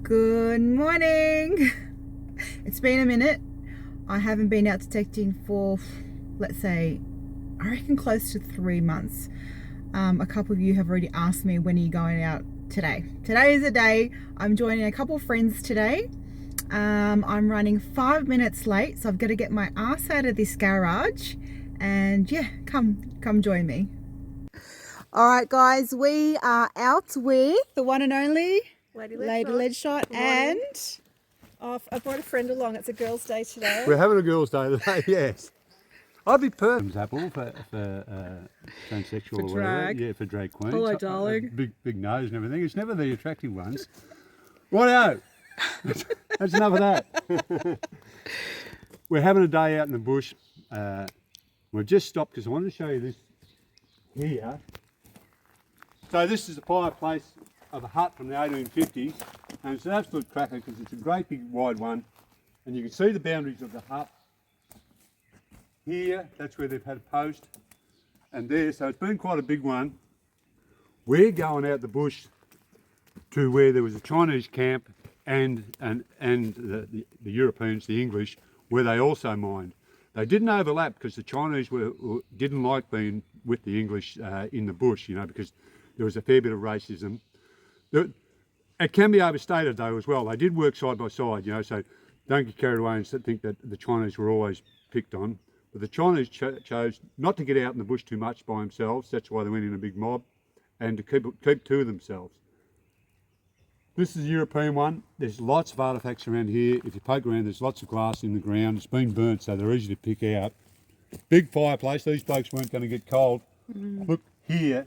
Good morning. It's been a minute. I haven't been out detecting for, let's say, I reckon close to 3 months. A couple of you have already asked me, when are you going out today? Today is the day. I'm joining a couple of friends today. I'm running 5 minutes late, so I've got to get my ass out of this garage and yeah, come join me. All right, guys, we are out with the one and only Lady Leadshot and I brought a friend along. It's a girls' day today. We're having a girls' day today, yes. I'd be perfect. Apple for transsexual For or whatever. drag. Yeah, for drag queens. Hello, darling. Big nose and everything. It's never the attractive ones. Righto. That's enough of that. We're having a day out in the bush. We've just stopped because I wanted to show you this here. So this is the fireplace of a hut from the 1850s, and it's an absolute cracker because it's a great big wide one, and you can see the boundaries of the hut. Here, that's where they've had a post, and there, so it's been quite a big one. We're going out the bush to where there was a Chinese camp and the Europeans, the English, where they also mined. They didn't overlap because the Chinese didn't like being with the English in the bush, you know, because there was a fair bit of racism. It can be overstated though as well. They did work side by side, you know, so don't get carried away and think that the Chinese were always picked on. But the Chinese chose not to get out in the bush too much by themselves. That's why they went in a big mob, and to keep to themselves. This is the European one. There's lots of artefacts around here. If you poke around, there's lots of glass in the ground. It's been burnt, so they're easy to pick out. Big fireplace. These blokes weren't going to get cold. Look here.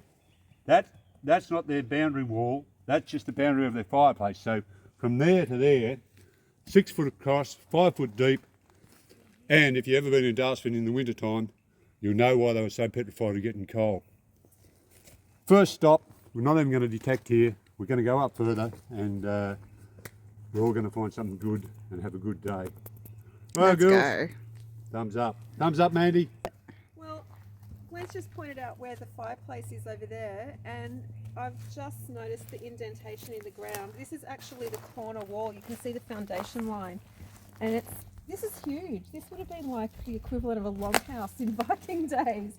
That's not their boundary wall. That's just the boundary of their fireplace. So from there to there, 6 foot across, 5 foot deep. And if you've ever been in Daylesford in the winter time, you'll know why they were so petrified of getting cold. First stop, we're not even going to detect here. We're going to go up further, and we're all going to find something good and have a good day. Right, Let's girls. go. Thumbs up. Thumbs up, Mandy. Well, Glenn's just pointed out where the fireplace is over there, and I've just noticed the indentation in the ground. This is actually the corner wall. You can see the foundation line, and this is huge. This would have been like the equivalent of a longhouse in Viking days.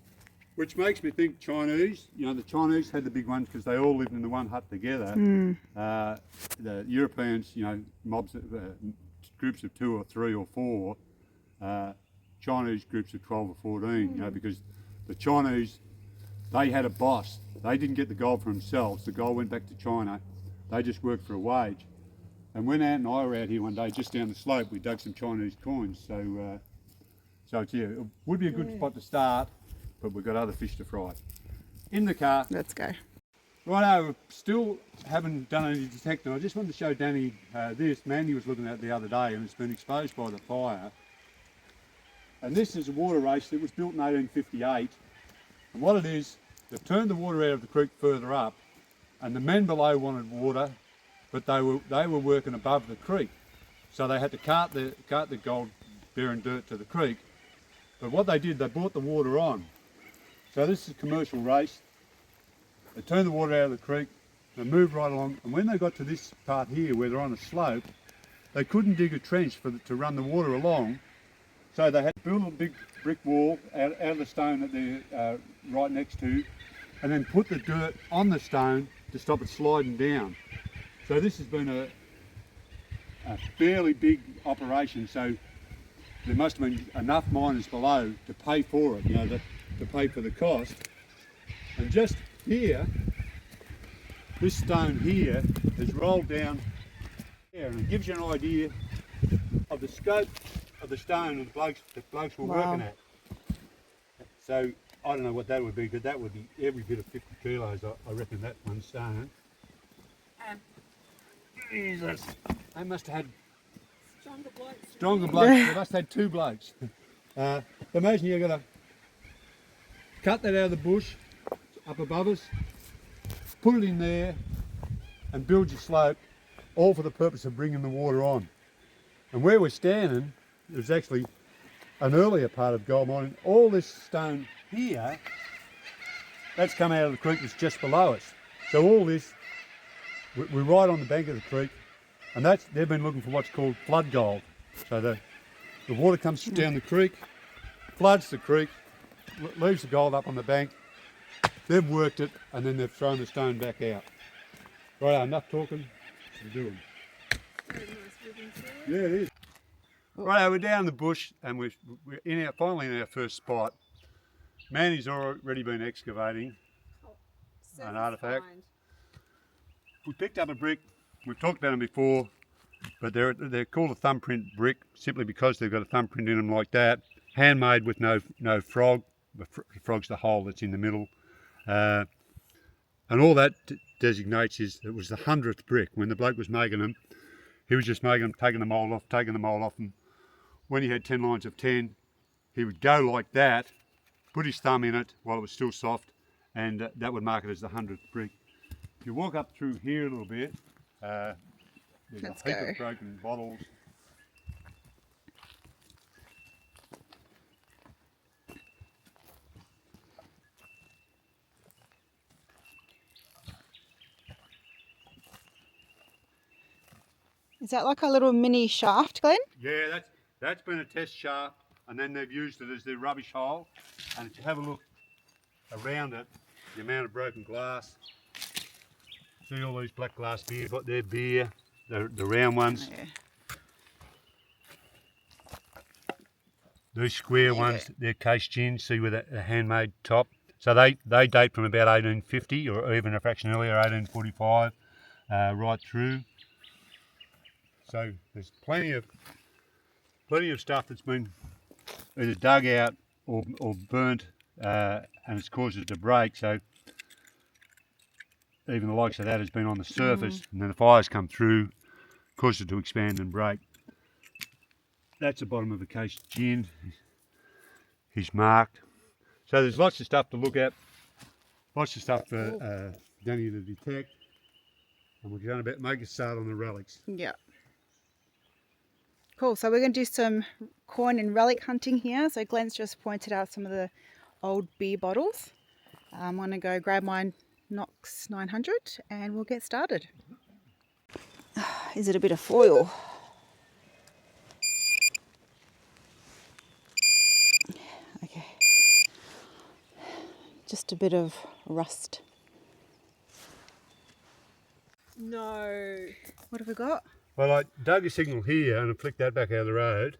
Which makes me think Chinese. You know, the Chinese had the big ones because they all lived in the one hut together. The Europeans, you know, mobs, groups of 2 or 3 or 4. Chinese groups of 12 or 14. You know, because the Chinese, they had a boss. They didn't get the gold for themselves. The gold went back to China. They just worked for a wage. And when Ant and I were out here one day, just down the slope, we dug some Chinese coins. So, it's, yeah, it would be a good spot to start, but we've got other fish to fry. In the car. Let's go. Righto, we still haven't done any detecting. I just wanted to show Danny this. Mandy was looking at it the other day, and it's been exposed by the fire. And this is a water race that was built in 1858. And what it is, they've turned the water out of the creek further up, and the men below wanted water, but they were working above the creek, so they had to cart the gold bearing dirt to the creek. But what they did, they brought the water on. So this is a commercial race. They turned the water out of the creek, they moved right along, and when they got to this part here where they're on a slope, they couldn't dig a trench to run the water along, so they had to build a big brick wall out of the stone that they're right next to, and then put the dirt on the stone to stop it sliding down. So this has been a fairly big operation, so there must have been enough miners below to pay for it, you know, to pay for the cost. And just here, this stone here has rolled down there, and it gives you an idea of the scope of the stone and the blokes were working at. So I don't know what that would be, but that would be every bit of 50 kilos, I reckon, that one stone. And Jesus, they must have had stronger blokes. They must have had 2 blokes. Imagine you're going to cut that out of the bush up above us, put it in there and build your slope, all for the purpose of bringing the water on. And where we're standing is actually an earlier part of gold mining. All this stone here, that's come out of the creek that's just below us. So all this, we're right on the bank of the creek, And they've been looking for what's called flood gold. So the water comes down the creek, floods the creek, leaves the gold up on the bank. They've worked it, and then they've thrown the stone back out. Right, enough talking, we're doing. Very nice ribbon too. Yeah, it is. Right, we're down the bush, and we're finally in our first spot. Manny's already been excavating an artefact. We picked up a brick. We've talked about them before, but they're called a thumbprint brick simply because they've got a thumbprint in them like that. Handmade with no frog. The frog's the hole that's in the middle. And all that designates is it was the 100th brick. When the bloke was making them, he was just making them, taking the mould off, and when he had 10 lines of 10, he would go like that, put his thumb in it while it was still soft, and that would mark it as the 100th brick. If you walk up through here a little bit, there's Let's a heap go. of broken bottles. Is that like a little mini shaft, Glenn? Yeah, that's been a test shaft, and then they've used it as their rubbish hole. And if you have a look around it, the amount of broken glass. See all these black glass beer, but they're beer, the round ones. Yeah. These square ones, they're case gin, see with a handmade top. So they date from about 1850 or even a fraction earlier, 1845, right through. So there's plenty of stuff that's been either dug out or burnt, and it's caused it to break. So even the likes of that has been on the surface, and then the fires come through, caused it to expand and break. That's the bottom of the case gin. He's marked. So there's lots of stuff to look at, lots of stuff for Danny to detect, and we're going to make a start on the relics. Yeah. Cool, so we're going to do some coin and relic hunting here. So Glenn's just pointed out some of the old beer bottles. I'm going to go grab my Knox 900 and we'll get started. Is it a bit of foil? Okay. Just a bit of rust. No. What have we got? Well, I dug a signal here and I flicked that back out of the road.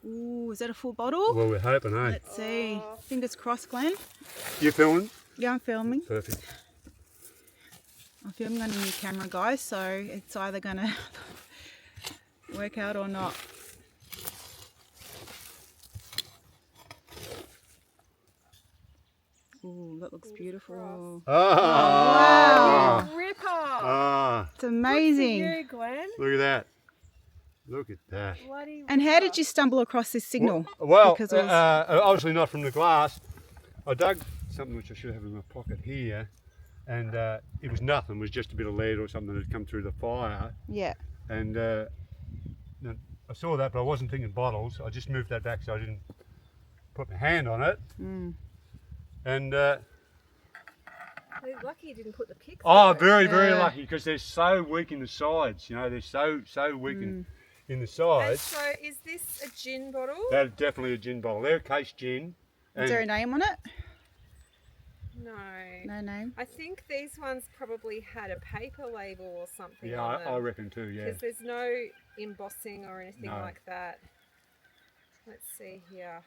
Ooh, is that a full bottle? Well, we're hoping, eh? Let's see. Fingers crossed, Glenn. You filming? Yeah, I'm filming. Perfect. I'm filming on a new camera, guys, so it's either going to work out or not. Ooh, that looks beautiful. Ah! Wow. Ripper. Ah! It's amazing. Good for you, Glenn. Look at that. Look at that. Bloody And how ripper. did you stumble across this signal? Well, Because it was- obviously not from the glass. I dug something which I should have in my pocket here, and it was nothing. It was just a bit of lead or something that had come through the fire. Yeah. And then I saw that, but I wasn't thinking bottles. I just moved that back so I didn't put my hand on it. Mm. And You're lucky you didn't put the picks. oh, on it. very, very Yeah. lucky, because they're so weak in the sides. You know, they're so weak in the And sides. so, is this a gin bottle? That's definitely a gin bottle. They're a case gin. Is there a name on it? No. No name. I think these ones probably had a paper label or something Yeah, on them. I reckon too. Yeah. Because there's no embossing or anything No. like that. Let's see here.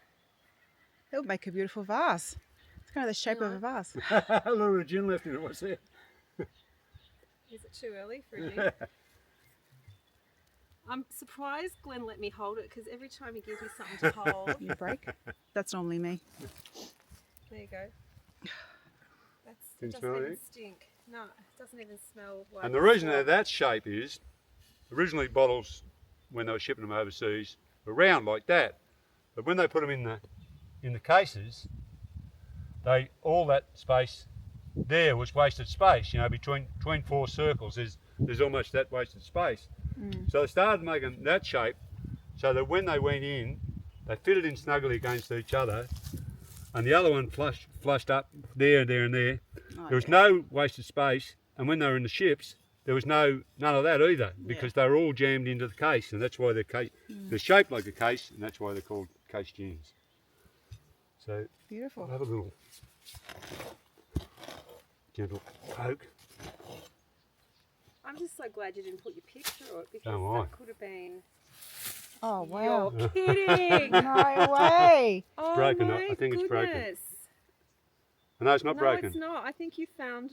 It would make a beautiful vase. It's kind of the shape of a vase. A little bit of gin left in it. What's that? Is it too early for a gin? I'm surprised Glenn let me hold it, because every time he gives me something to hold. You break. That's normally me. There you go. Can you Doesn't smell even it? stink. No, it doesn't even smell like. And the reason they're that shape is, originally bottles, when they were shipping them overseas, were round like that. But when they put them in the cases, all that space there was wasted space. You know, between four circles, there's almost that wasted space. So they started making that shape, so that when they went in, they fitted in snugly against each other, and the other one flushed up there, and there. Oh, There was no wasted space, and when they were in the ships, there was none of that either, because they were all jammed into the case, and that's why they're shaped like a case, and that's why they're called case jams. So Beautiful. I'll have a little gentle poke. I'm just so glad you didn't put your picture on it, because So am I. that could have been... Oh, wow. You're kidding! No way. Oh broken. my I think it's broken. goodness. No, it's not No, broken. it's not. I think you found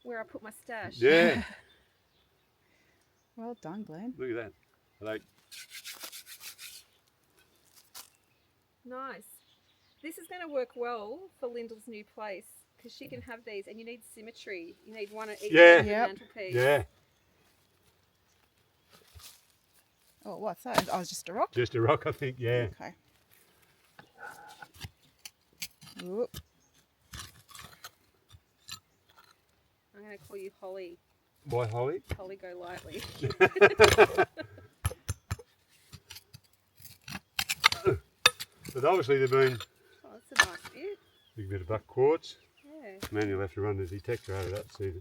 where I put my stash. Yeah. Well done, Glenn. Look at that. Like, Nice. This is going to work well for Lyndall's new place, because she can have these, and you need symmetry. You need one at each Yeah. end of the Yep. mantelpiece. yeah, Oh, what's that? Oh, it's just a rock? just a rock, I think. Yeah. Okay. Whoop. I'm going to call you Holly. Why, Holly? Holly, go lightly. But obviously they've been Oh, that's a nice bit. a bit of black quartz. Yeah. Man, you'll have to run the detector over that. See,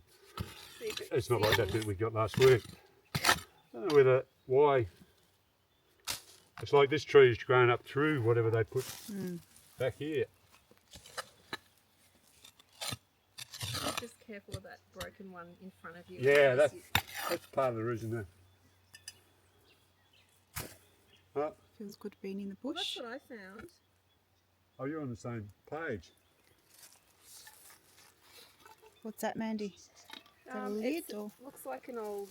See if it's not like that seals. bit we got last week. I don't know why. It's like this tree's grown up through whatever they put back here. Just careful of that broken one in front of you. Yeah, Otherwise that's part of the reason there. Oh, Feels good being in the Well, bush. that's what I found. oh, you're on the same page. What's that, Mandy? Is that a lid It or looks like an old...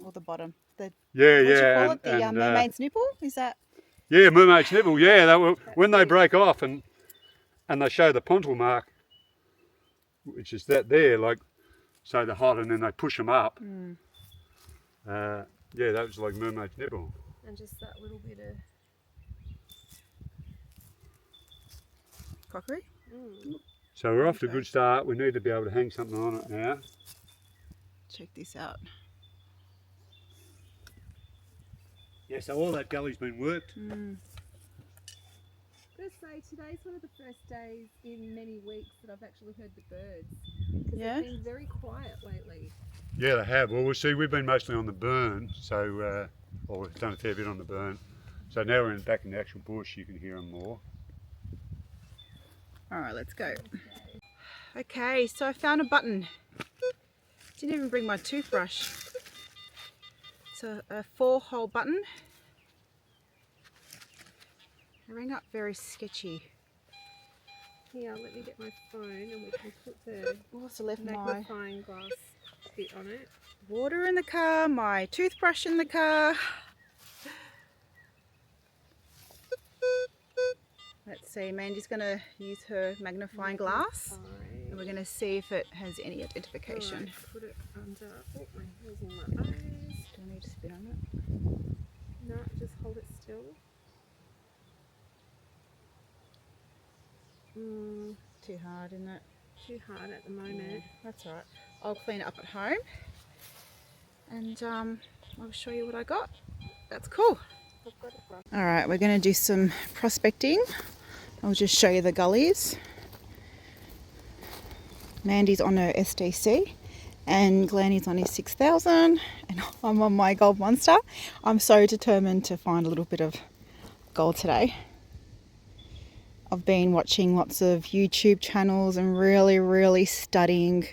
or the bottom? The Yeah, what do you yeah. call it? The mermaid's nipple? Is that? Yeah, mermaid's nipple. Yeah, they were, when they break off and they show the pontal mark, which is that there, like, so they're hot and then they push them up. Yeah, that was like mermaid's nipple. And just that little bit of... Crockery? So we're off to a good start. We need to be able to hang something on it now. Check this out. Yeah, so all that gully's been worked. I'm going to say today's one of the first days in many weeks that I've actually heard the birds. 'Cause Yeah? they've been very quiet lately. Yeah, they have. Well, we'll see, we've been mostly on the burn, so, or we've done a fair bit on the burn. So now we're back in the actual bush, you can hear them more. All right, let's go. Okay, so I found a button. Didn't even bring my toothbrush. So a 4-hole button. It rang up very sketchy. Here, let me get my phone and we can put the Also left my magnifying glass bit on it. water in the car, my toothbrush in the car. Let's see, Mandy's going to use her magnifying glass and we're going to see if it has any identification. Alright, put it under. Oh, my hair's in my eyes. Do I need to spit on it? No, just hold it still. Too hard, isn't it? Too hard at the moment. That's all right. I'll clean it up at home and I'll show you what I got. That's cool. I've got a brush. All right, we're going to do some prospecting. I'll just show you the gullies. Mandy's on her SDC and Glennie's on his 6000 and I'm on my gold monster. I'm so determined to find a little bit of gold today. I've been watching lots of YouTube channels and really studying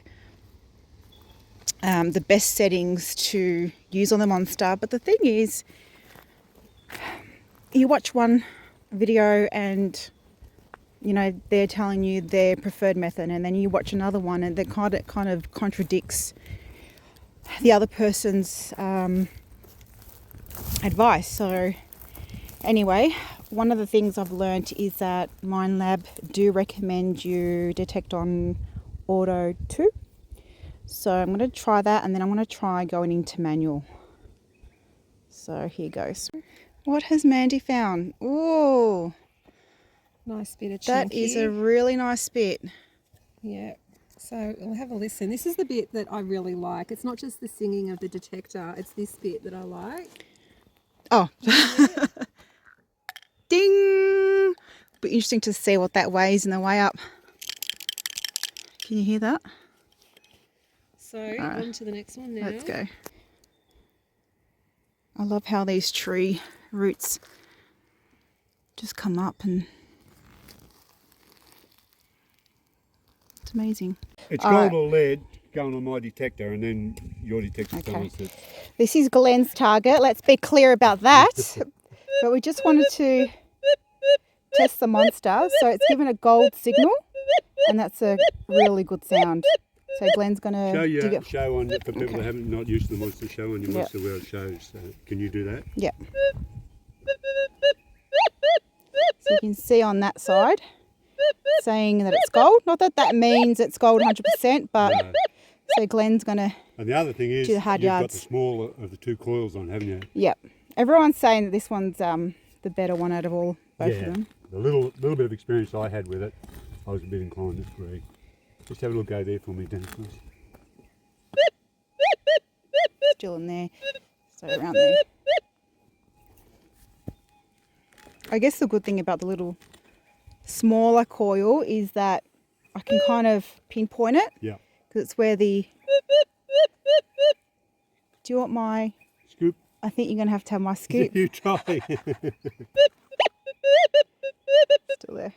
the best settings to use on the monster. But the thing is, you watch one video and you know they're telling you their preferred method, and then you watch another one and that kind of contradicts the other person's advice. So anyway, one of the things I've learned is that Minelab do recommend you detect on auto 2. So I'm going to try that, and then I'm going to try going into manual. So here goes. What has Mandy found? Ooh, Nice bit of that is a really nice bit. Yeah. So we'll have a listen. This is the bit that I really like. It's not just the singing of the detector. It's this bit that I like. Oh. Ding! Be interesting to see what that weighs in the way up. Can you hear that? So on to the next one now. Let's go. I love how these tree roots just come up, and it's amazing. It's All gold right. or lead going on my detector, and then your detector Okay. tells us that. This is Glenn's target. Let's be clear about that. But we just wanted to test the monster. So it's given a gold signal, and that's a really good sound. So Glenn's going to dig it. Show on for people that haven't not used the monster. Show on your Yep. monster where it shows. Can you do that? Yeah. So you can see on that side saying that it's gold. Not that that means it's gold 100%, but No. so Glenn's going to, And the other thing is, do the hard you've got yards. the smaller of the two coils on, haven't you? yep. Everyone's saying that this one's the better one out of both of them. The little bit of experience I had with it, I was a bit inclined to agree. Just have a little go there for me, Dennis, please. Still in there. So around there. I guess the good thing about the little smaller coil is that I can kind of pinpoint it. Yeah. Because it's where the... Do you want my... Scoop. I think you're going to have my scoop. You try. Still there.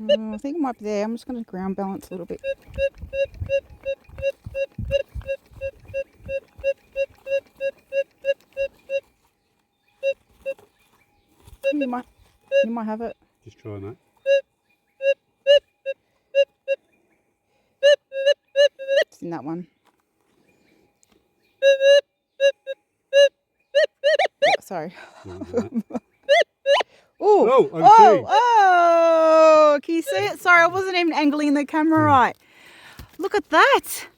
I think it might be there. I'm just going to ground balance a little bit. You might have it. Just try, mate. It's in that one. Oh, sorry. Oh, I can see. Oh, can you see it? Sorry, I wasn't even angling the camera right. Look at that.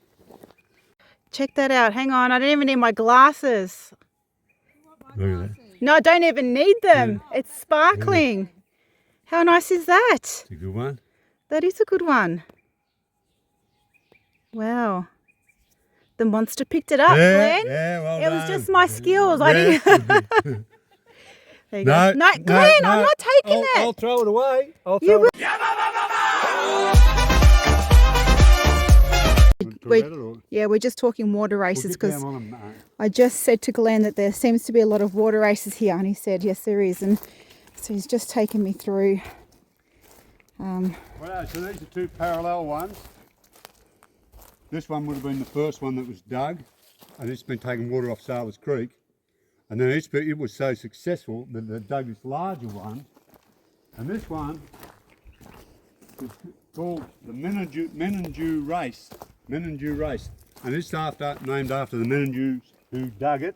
Check that out. Hang on, I don't even need my glasses. Look at that. No, I don't even need them. It's sparkling. How nice is that? It's a good one. That is a good one. Wow. The monster picked it up, Glenn. Yeah, well It was done. just my skills. I Yeah. didn't. There you go. No, Glenn, I'm not taking it. I'll throw it away. We're just talking water races We'll get because down on them, I just said to Glenn that there seems to be a lot of water races here, and he said yes there is, and so he's just taken me through. Well, so these are two parallel ones. This one would have been the first one that was dug, and it's been taking water off Sailors Creek, and then it was so successful that they dug this larger one, and this one is called the Menenju Race. Menenju Race, and it's named after the Menenjus who dug it,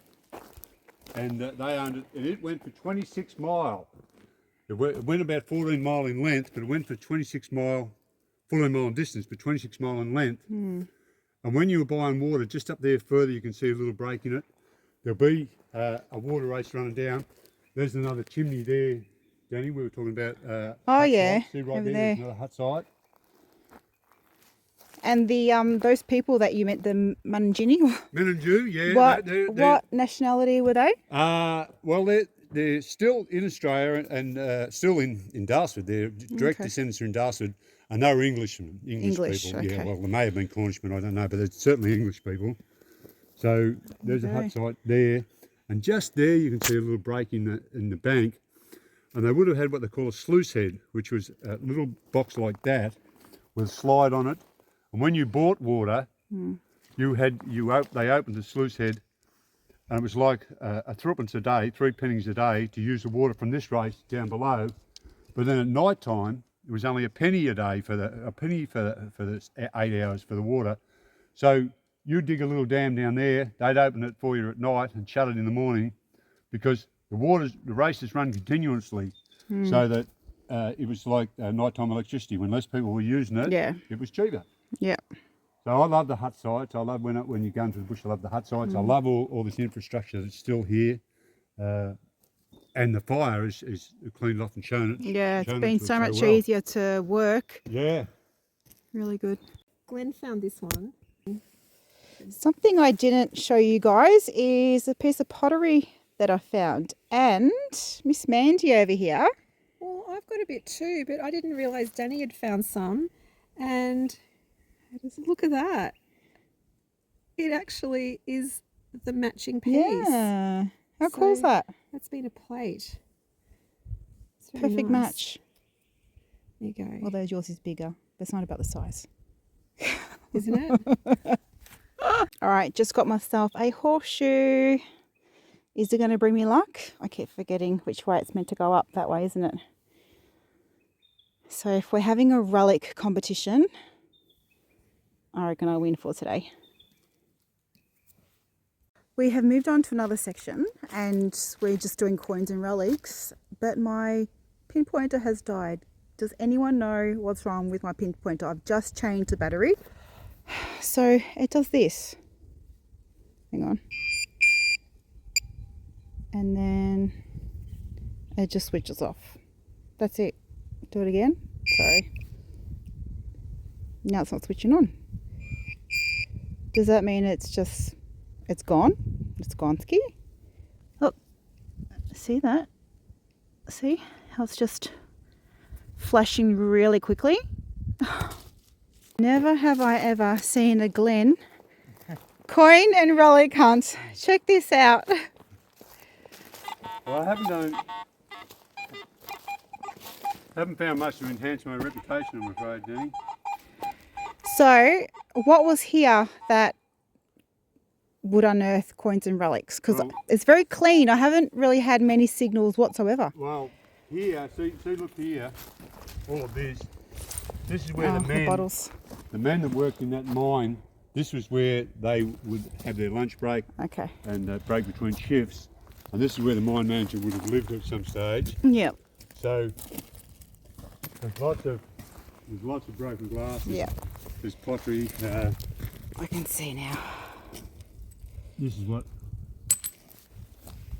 and they owned it, and it went for 26 mile. It went about 14 mile in length, but it went for 14 mile in distance, but 26 mile in length. And when you were buying water, just up there further, you can see a little break in it. There'll be a water race running down. There's another chimney there, Danny. We were talking about. Oh yeah, see right over there. there. There's another hut site. And the those people that you met, the Manjini, Menenju, yeah. what nationality were they? Well, they're still in Australia and still in Daylesford. Their direct descendants are in Daylesford, and they were English people. Okay. Yeah, well, they may have been Cornishmen, I don't know, but they're certainly English people. So there's a hut site there, and just there you can see a little break in the bank, and they would have had what they call a sluice head, which was a little box like that with a slide on it. And when you bought water, they opened the sluice head, and it was like a threepence a day, 3 pennies a day to use the water from this race down below. But then at night time, it was only a penny a day for the 8 hours for the water. So you'd dig a little dam down there, they'd open it for you at night and shut it in the morning, because the races run continuously, so that it was like nighttime electricity. When less people were using it, it was cheaper. Yeah. So I love the hut sites. I love when you go into the bush, I love the hut sites. I love all this infrastructure that's still here. And the fire is cleaned off and shown it. Yeah, it's been so much easier to work. Yeah. Really good. Glenn found this one. Something I didn't show you guys is a piece of pottery that I found. And Miss Mandy over here. Well, I've got a bit too, but I didn't realise Danny had found some. And look at that. It actually is the matching piece. Yeah. How cool is that? That's been a plate. It's very Perfect nice. match. There you go. Although yours is bigger, but it's not about the size. Isn't it? All right, just got myself a horseshoe. Is it going to bring me luck? I keep forgetting which way it's meant to go up. That way, isn't it? So if we're having a relic competition, I reckon I'll win for today. We have moved on to another section and we're just doing coins and relics, but my pinpointer has died. Does anyone know what's wrong with my pinpointer? I've just changed the battery. So it does this. Hang on. And then it just switches off. That's it. Do it again. Sorry. Now it's not switching on. Does that mean it's gone? It's gonski? Look, see that? See how it's just flashing really quickly? Never have I ever seen a Glen coin and relic hunt. Check this out. Well, I haven't found much to enhance my reputation, I'm afraid, Danny. So, what was here that would unearth coins and relics? Because it's very clean. I haven't really had many signals whatsoever. Well, here, see, look here, all of this. This is where the bottles. The men that worked in that mine, this was where they would have their lunch break. Okay. And break between shifts. And this is where the mine manager would have lived at some stage. Yep. So there's lots of broken glass. Yep. There's pottery. I can see now. This is what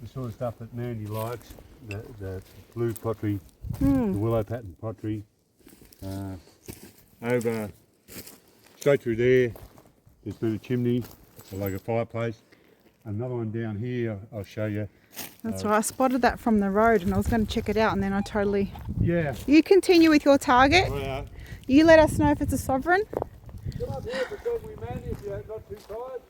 the sort of stuff that Mandy likes. The blue pottery, the willow pattern pottery. Over straight through there's been a chimney, like a fireplace. Another one down here, I'll show you. That's right, I spotted that from the road and I was going to check it out and then I totally... Yeah. You continue with your target. Oh, yeah. You let us know if it's a sovereign. Come up here beside me, Mandy, if you're not too tired.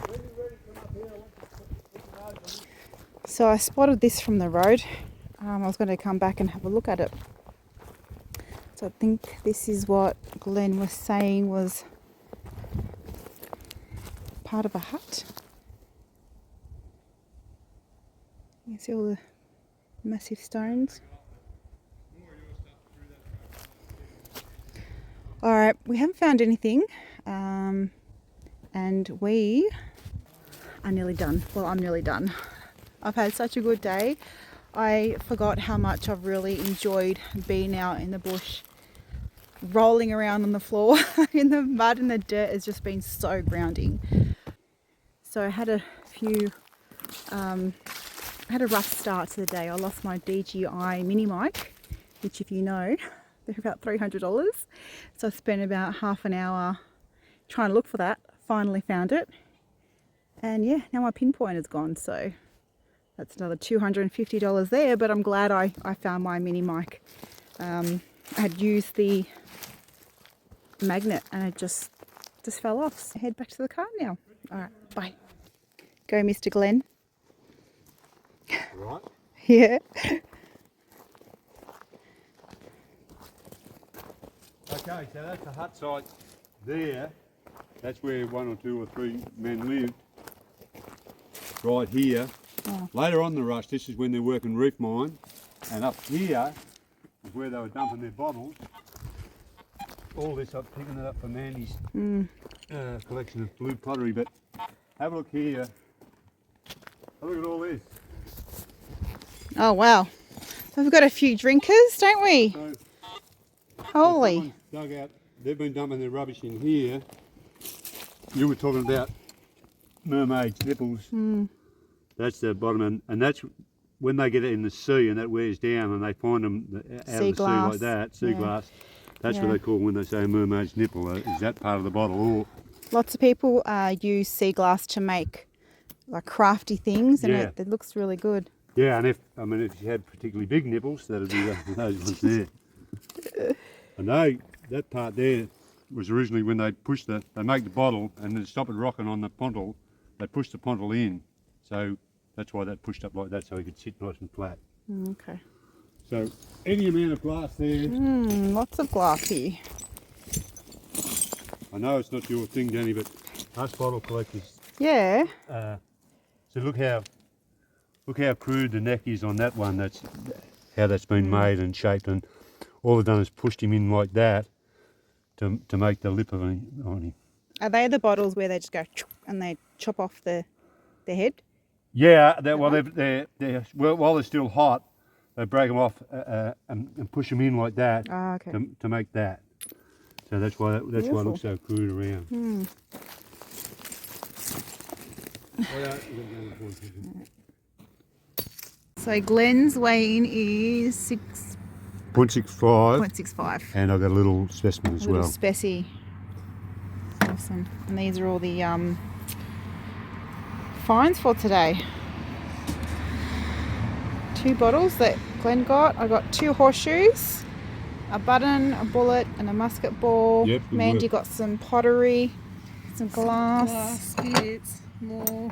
When you're ready, come up here. I want to put your nose on it. So I spotted this from the road. I was going to come back and have a look at it. So I think this is what Glenn was saying was part of a hut. You see all the massive stones. Alright, we haven't found anything and we are nearly done. Well, I'm nearly done. I've had such a good day. I forgot how much I've really enjoyed being out in the bush, rolling around on the floor in the mud and the dirt has just been so grounding. So I had a few, had a rough start to the day. I lost my DJI mini mic, which if you know, they're about $300. So I spent about half an hour trying to look for that, finally found it. And yeah, now my pinpointer's gone, so that's another $250 there, but I'm glad I found my mini mic. I had used the magnet and it just fell off. So head back to the car now. All right, bye. Go, Mr. Glenn. Right. Yeah. Okay, so that's the hut site there. That's where 1 or 2 or 3 men lived. Right here. Oh. Later on in the rush, this is when they're working reef mine. And up here is where they were dumping their bottles. All this, I'm picking it up for Mandy's collection of blue pottery. But have a look here. Have a look at all this. Oh, wow. We've got a few drinkers, don't we? So, Holy. dug out, they've been dumping their rubbish in here. You were talking about mermaids' nipples. That's the bottom, and that's when they get it in the sea and that wears down and they find them out Sea of the glass. sea like that, sea glass. That's what they call when they say mermaid's nipple. Is that part of the bottle? Or Lots of people use sea glass to make like crafty things, and Yeah. it looks really good. Yeah, and if you had particularly big nipples, that'd be those ones there. I know that part there was originally when they make the bottle and then stop it rocking on the pontle, they push the pontle in. So that's why that pushed up like that, so it could sit nice and flat. Okay. So any amount of glass there. Lots of glassy. I know it's not your thing, Danny, but us bottle collectors. Yeah. So look how crude the neck is on that one. That's how that's been made and shaped, and all they've done is pushed him in like that to make the lip of him on him. Are they the bottles where they just go and they chop off the head? Yeah, while they're still hot, they break them off and push them in like that Okay. to make that. So that's why it looks so crude around. So Glenn's weigh-in is 0.65, 6.65. and I've got a little specimen as Little well. specie. Awesome. And these are all the finds for today. 2 bottles that Glenn got. I got 2 horseshoes, a button, a bullet, and a musket ball. Yep, good Mandy work. got some pottery, some glass, Glass bits, more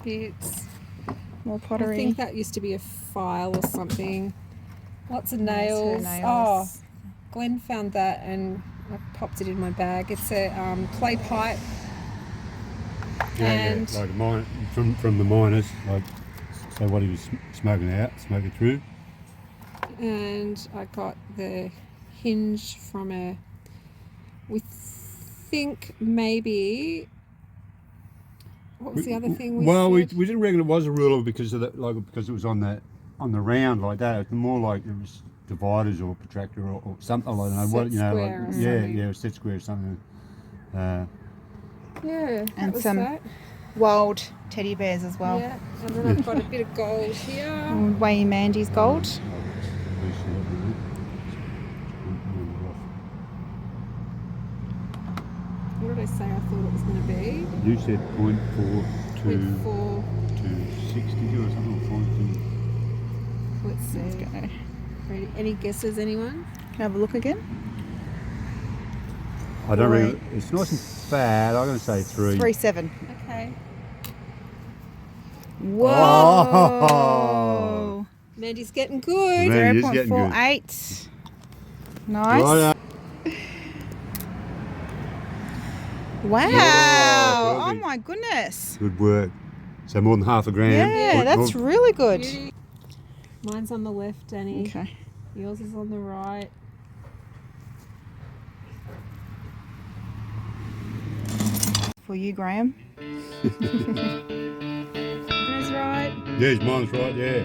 bits. more I pottery. think that used to be a file or something. Lots of There's her nails. nails. Oh, Glenn found that and I popped it in my bag. It's a clay pipe. And like a mine, from the miners, like so what he was smoking through. and I got the hinge from we think maybe, what was the other thing we said? we didn't reckon it was a ruler because of that, because it was on the round like that. It's more like it was dividers or protractor or something. I don't know what, Set square or something. a set square or something. Yeah, And that was some that. wild teddy bears as well. Yeah, and then I've got a bit of gold here. Weighing Mandy's gold. What did I say I thought it was going to be? You said 0.4 to 0.4. 60 or something. Let's see. Let's go. Ready? Any guesses, anyone? Can I have a look again? I don't really. It's nice and fat. I'm going to say 3. 3.7. Okay. Whoa! Oh. Mandy's getting good. Man, he's getting good. 0.48. Nice. Right. Wow! Oh, Oh perfect. my goodness! Good work. So more than half a gram. Yeah, that's really good. Beauty. Mine's on the left, Danny. Okay. Yours is on the right. For you, Graham. Is right. Yeah, mine's right. Yeah.